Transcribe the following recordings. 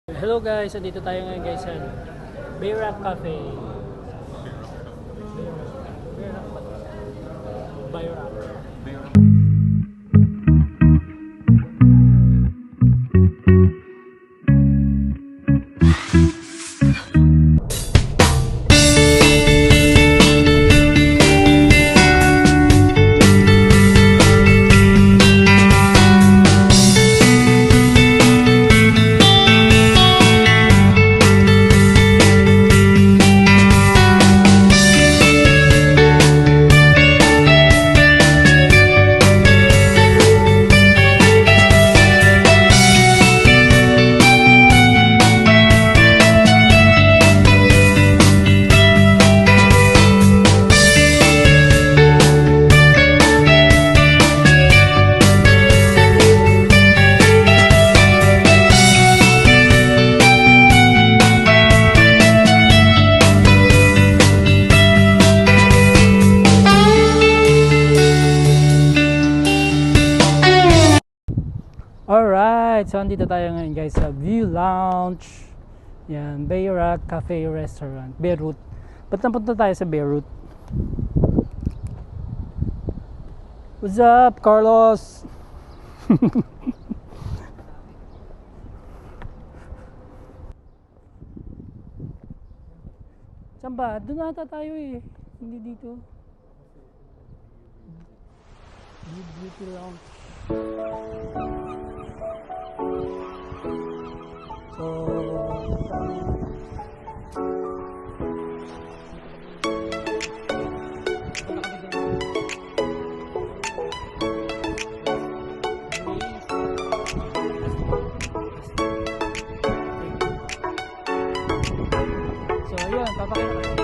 Hello guys, andito tayo ngayon guys sa Bayrock Cafe. Bayrock. Alright, so andito tayo ngayon guys sa View Lounge. Yan, Bayrock Cafe Restaurant, Beirut. Ba't napunta tayo sa Beirut? What's up, Carlos? Saan ba? Doon ata tayo eh. Hindi dito. Beauty Lounge. So ayun, papakita ko.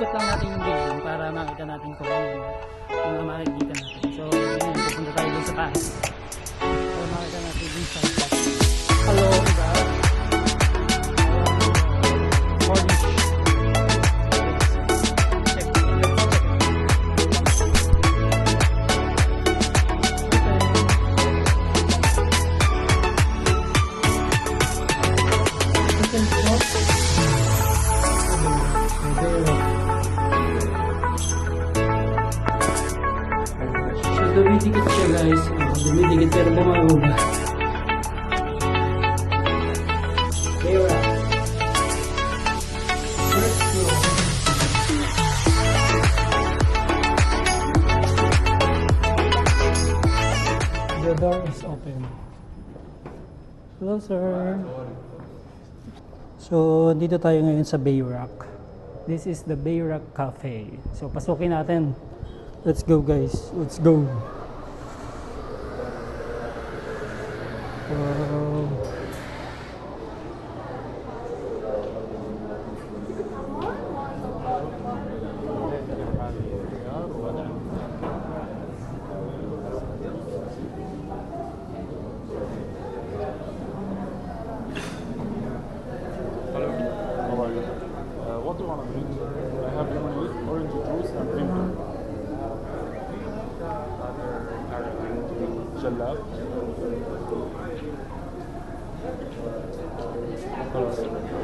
Ikot lang natin yung building para makita natin kung ano makikita natin. So, yun, pupunta tayo dun sa taas para makita natin dun sa taas. Hello, diba? Morning. Dumidikit siya guys, dumidikit pero bumababa. Bayrock. First floor. The door is open. Hello sir. So dito tayo ngayon sa Bayrock. This is the Bayrock Cafe. So pasukin natin. Let's go guys, let's go. Wow. What do you want to drink? have lemonade, orange juice, and vimto. Jalab.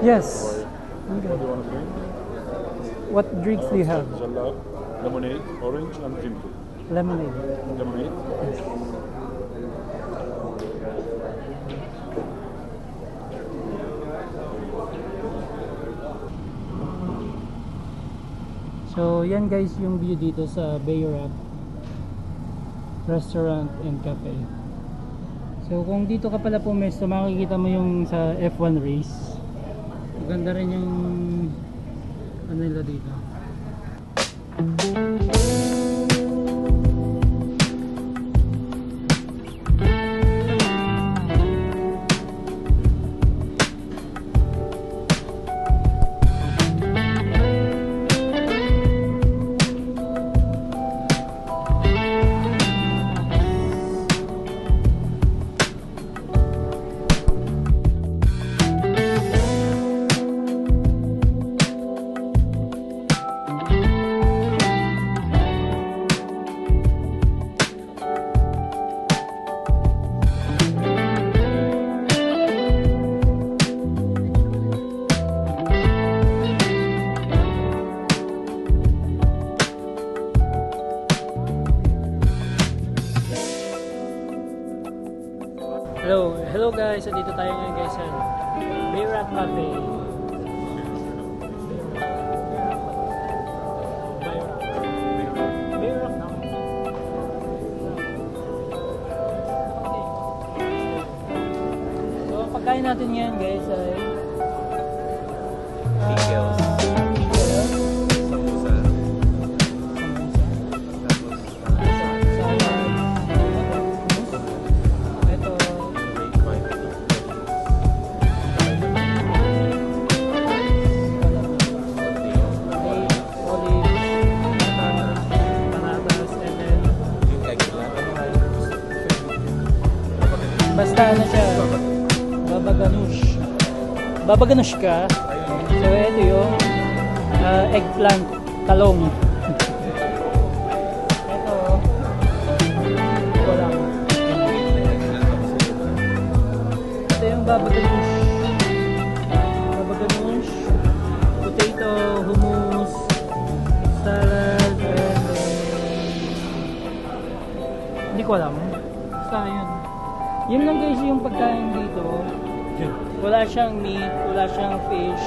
Yes. What do you want to drink? What drinks do you have? Jalab, lemonade, orange, and vimto. Lemonade. Lemonade. So yan guys yung view dito sa Bayrock Restaurant and Cafe. So kung dito ka pala pumesto, makikita mo yung sa F1 race. Maganda rin yung ano nila dito. Hello guys, so dito tayo ngayon guys sa Bayrock Cafe. Bayrock na. So pagkain natin ngayon guys ay Pickles. Samosa. basta ano siya, babaganush ka. So ito yung eggplant talong. Ito wala. Ito yung babaganush, potato, hummus, salad, and hindi ko alam. Basta yun lang guys yung pagkain dito. Wala siyang meat, wala siyang fish.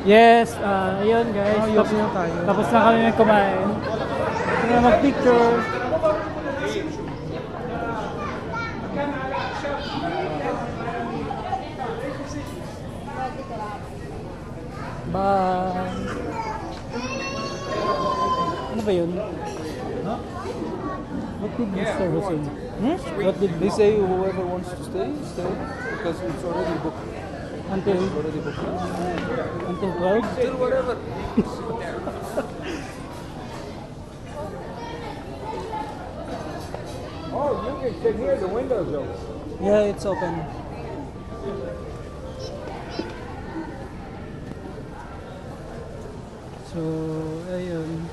Yes, yun guys. Ayos na tayo. Tapos na kami kumain. Sige, mag-picture. Bye. Ano ba yun? Huh? What did Mr. Hussein? What did they say? Whoever wants to stay, stay, because it's already booked. Until It's already booked. 12? Still whatever. Oh, you can sit here. The window's open. Yeah, it's open. So, ayun.